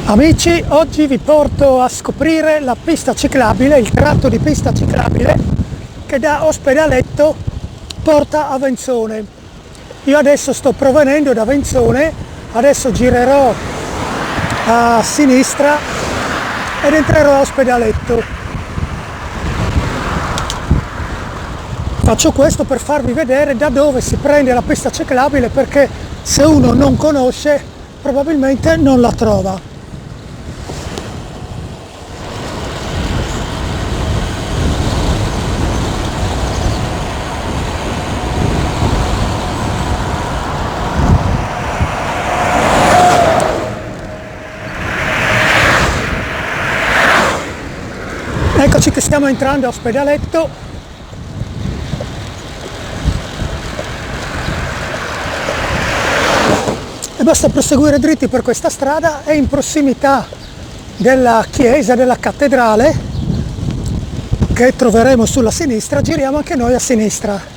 Amici, oggi vi porto a scoprire la pista ciclabile, il tratto di pista ciclabile che da Ospedaletto porta a Venzone. Io adesso sto provenendo da Venzone, adesso girerò a sinistra ed entrerò a Ospedaletto. Faccio questo per farvi vedere da dove si prende la pista ciclabile, perché se uno non conosce probabilmente non la trova. Eccoci che stiamo entrando a Ospedaletto. E basta proseguire dritti per questa strada e in prossimità della chiesa, della cattedrale che troveremo sulla sinistra, giriamo anche noi a sinistra.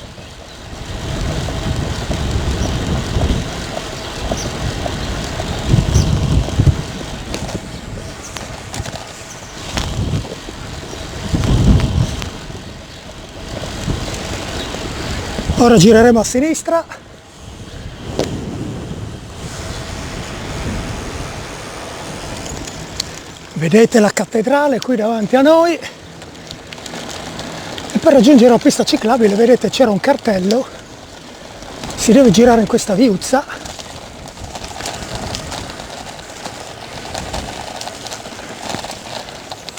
Ora gireremo a sinistra. Vedete la cattedrale qui davanti a noi. E per raggiungere la pista ciclabile, vedete, c'era un cartello. Si deve girare in questa viuzza.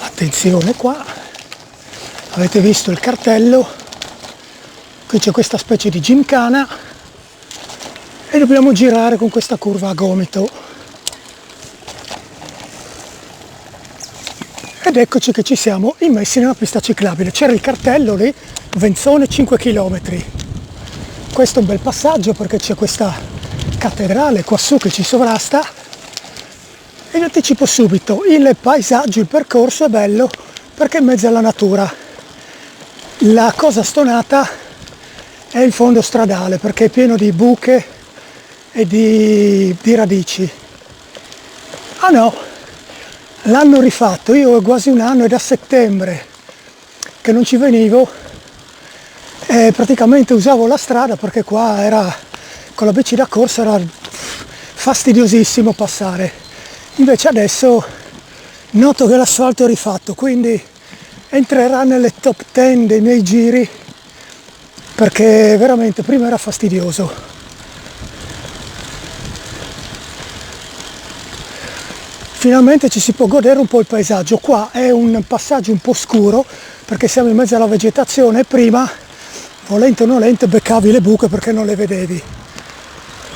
Attenzione qua. Avete visto il cartello? Qui c'è questa specie di gymkhana e dobbiamo girare con questa curva a gomito. Ed eccoci che ci siamo immessi nella pista ciclabile. C'era il cartello lì, Venzone 5 km. Questo è un bel passaggio perché c'è questa cattedrale qua su che ci sovrasta. E vi anticipo subito, il paesaggio, il percorso è bello perché è in mezzo alla natura. La cosa stonata è il fondo stradale perché è pieno di buche e di radici. Ah no, l'hanno rifatto, io ho quasi un anno, è da settembre che non ci venivo e praticamente usavo la strada perché qua era, con la bici da corsa era fastidiosissimo passare. Invece adesso noto che l'asfalto è rifatto, quindi entrerà nelle top 10 dei miei giri, perché veramente prima era fastidioso. Finalmente ci si può godere un po' il paesaggio. Qua è un passaggio un po' scuro perché siamo in mezzo alla vegetazione e prima, volente o nolente, beccavi le buche perché non le vedevi.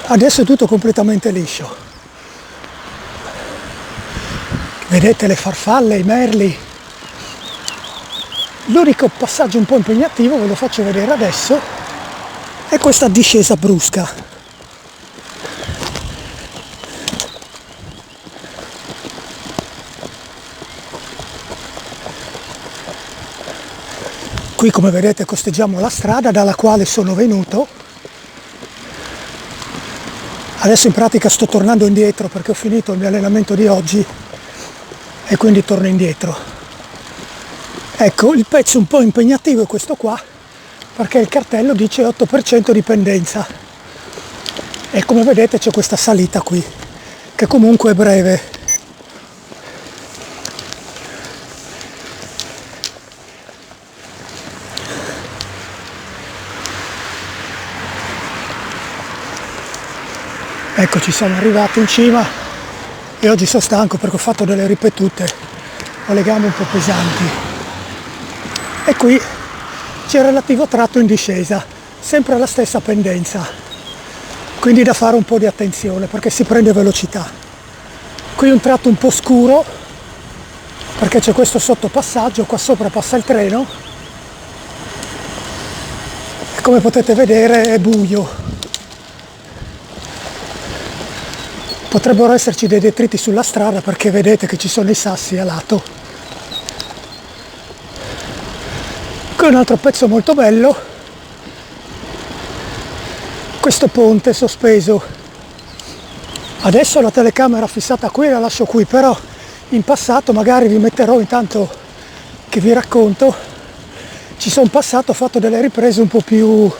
Adesso è tutto completamente liscio. Vedete le farfalle, i merli. L'unico passaggio un po' impegnativo, ve lo faccio vedere adesso, è questa discesa brusca. Qui, come vedete, costeggiamo la strada dalla quale sono venuto. Adesso in pratica sto tornando indietro perché ho finito il mio allenamento di oggi e quindi torno indietro. Ecco, il pezzo un po' impegnativo è questo qua, perché il cartello dice 8% di pendenza. E come vedete c'è questa salita qui, che comunque è breve. Eccoci, siamo arrivati in cima e oggi sono stanco perché ho fatto delle ripetute, ho le gambe un po' pesanti. E qui c'è il relativo tratto in discesa, sempre alla stessa pendenza, quindi da fare un po' di attenzione perché si prende velocità. Qui un tratto un po' scuro perché c'è questo sottopassaggio, qua sopra passa il treno e come potete vedere è buio. Potrebbero esserci dei detriti sulla strada perché vedete che ci sono i sassi a lato. Qui un altro pezzo molto bello, questo ponte sospeso Adesso la telecamera fissata qui la lascio qui, però in passato magari vi metterò, intanto che vi racconto, ci sono passato, ho fatto delle riprese un po' più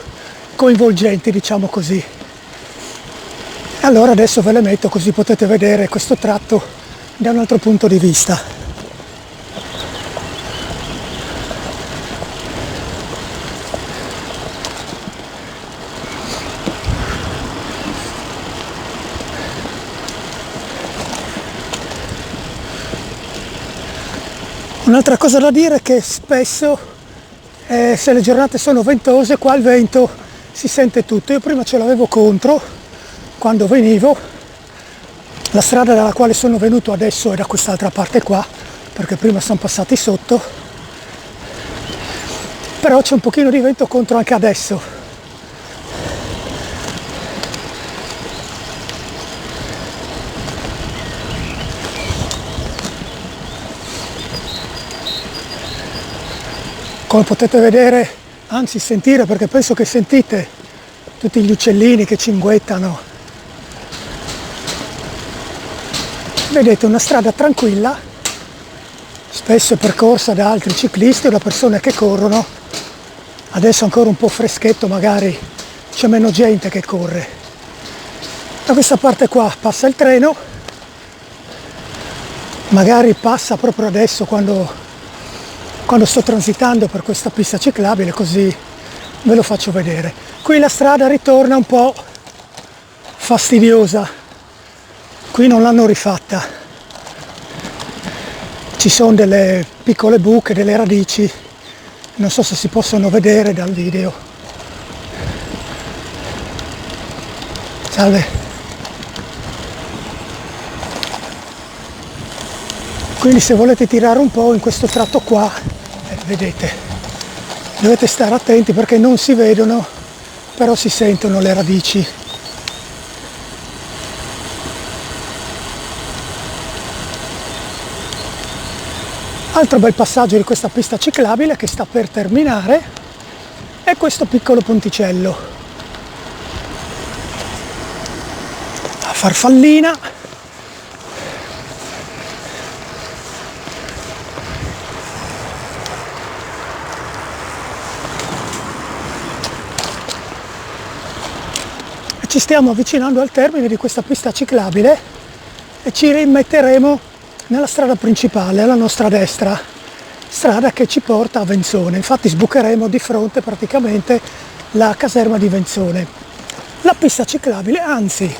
coinvolgenti, diciamo così. Allora adesso ve le metto così potete vedere questo tratto da un altro punto di vista. Un'altra cosa da dire è che spesso se le giornate sono ventose qua il vento si sente tutto. Io prima ce l'avevo contro quando venivo, la strada dalla quale sono venuto adesso è da quest'altra parte qua, perché prima sono passati sotto, però c'è un pochino di vento contro anche adesso. Come potete vedere, anzi sentire, perché penso che sentite tutti gli uccellini che cinguettano. Vedete, una strada tranquilla, spesso percorsa da altri ciclisti o da persone che corrono. Adesso ancora un po' freschetto, magari c'è meno gente che corre. Da questa parte qua passa il treno, magari passa proprio adesso quando sto transitando per questa pista ciclabile, così ve lo faccio vedere. Qui la strada ritorna un po' fastidiosa, qui non l'hanno rifatta, ci sono delle piccole buche, delle radici, non so se si possono vedere dal video. Salve. Quindi se volete tirare un po' in questo tratto qua, vedete, dovete stare attenti perché non si vedono, però si sentono le radici. Altro bel passaggio di questa pista ciclabile che sta per terminare è questo piccolo ponticello a farfallina. Ci stiamo avvicinando al termine di questa pista ciclabile e ci rimetteremo nella strada principale, alla nostra destra, strada che ci porta a Venzone. Infatti sbucheremo di fronte praticamente la caserma di Venzone. La pista ciclabile, anzi,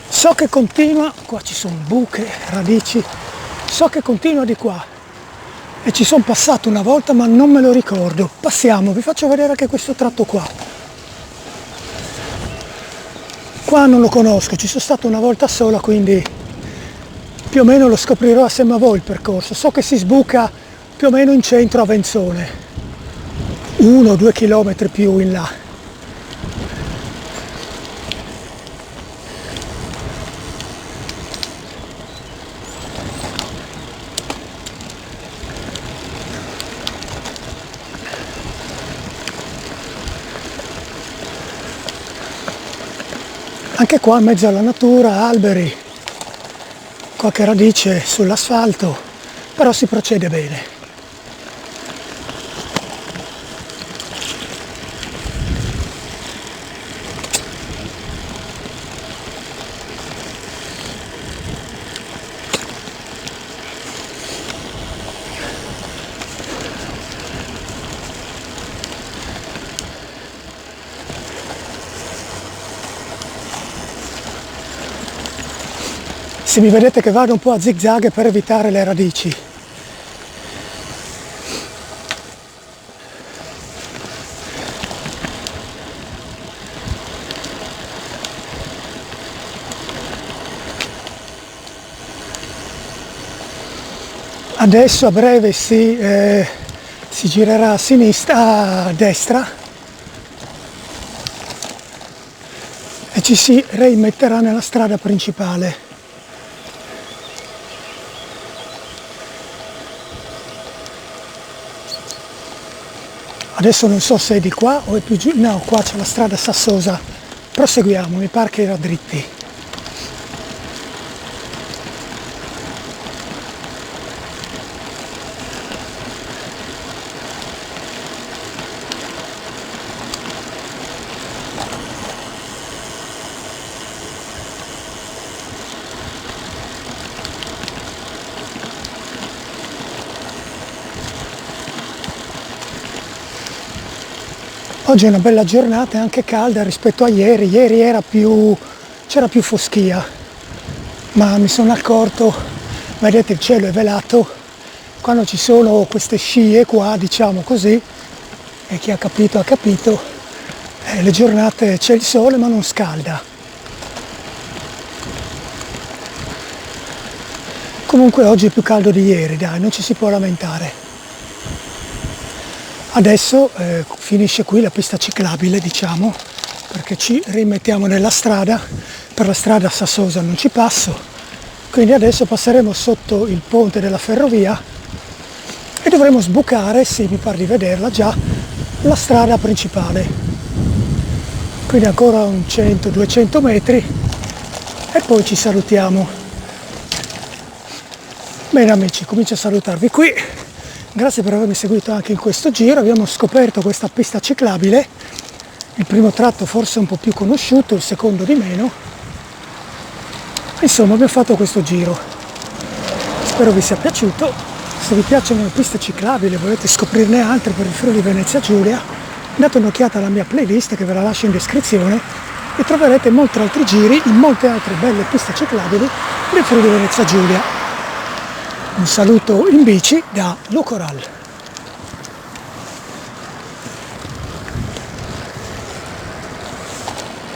so che continua, qua ci sono buche, radici, so che continua di qua e ci sono passato una volta ma non me lo ricordo. Passiamo, vi faccio vedere anche questo tratto qua. Qua non lo conosco, ci sono stato una volta sola, quindi più o meno lo scoprirò assieme a voi il percorso. So che si sbuca più o meno in centro a Venzone, 1 o 2 chilometri più in là. Anche qua in mezzo alla natura, alberi, qualche radice sull'asfalto, però si procede bene. Se mi vedete che vado un po' a zigzag per evitare le radici. Adesso a breve si girerà a sinistra, a destra e ci si reimetterà nella strada principale. Adesso non so se è di qua o è più giù, no, qua c'è la strada sassosa, proseguiamo, mi pare che era dritti. Oggi è una bella giornata, è anche calda rispetto a ieri. Ieri c'era più foschia, ma mi sono accorto, vedete il cielo è velato, quando ci sono queste scie qua, diciamo così, e chi ha capito ha capito, le giornate c'è il sole ma non scalda. Comunque oggi è più caldo di ieri, dai, non ci si può lamentare. Adesso finisce qui la pista ciclabile, diciamo, perché ci rimettiamo nella strada. Per la strada sassosa non ci passo, quindi adesso passeremo sotto il ponte della ferrovia e dovremo sbucare, sì, mi pare di vederla già, la strada principale. Quindi ancora un 100-200 metri e poi ci salutiamo. Bene amici, comincio a salutarvi qui. Grazie per avermi seguito anche in questo giro. Abbiamo scoperto questa pista ciclabile, il primo tratto forse un po' più conosciuto, il secondo di meno. Insomma, abbiamo fatto questo giro. Spero vi sia piaciuto. Se vi piacciono le piste ciclabili e volete scoprirne altre per il Friuli Venezia Giulia, date un'occhiata alla mia playlist che ve la lascio in descrizione e troverete molti altri giri in molte altre belle piste ciclabili del Friuli Venezia Giulia. Un saluto in bici da Lucoral.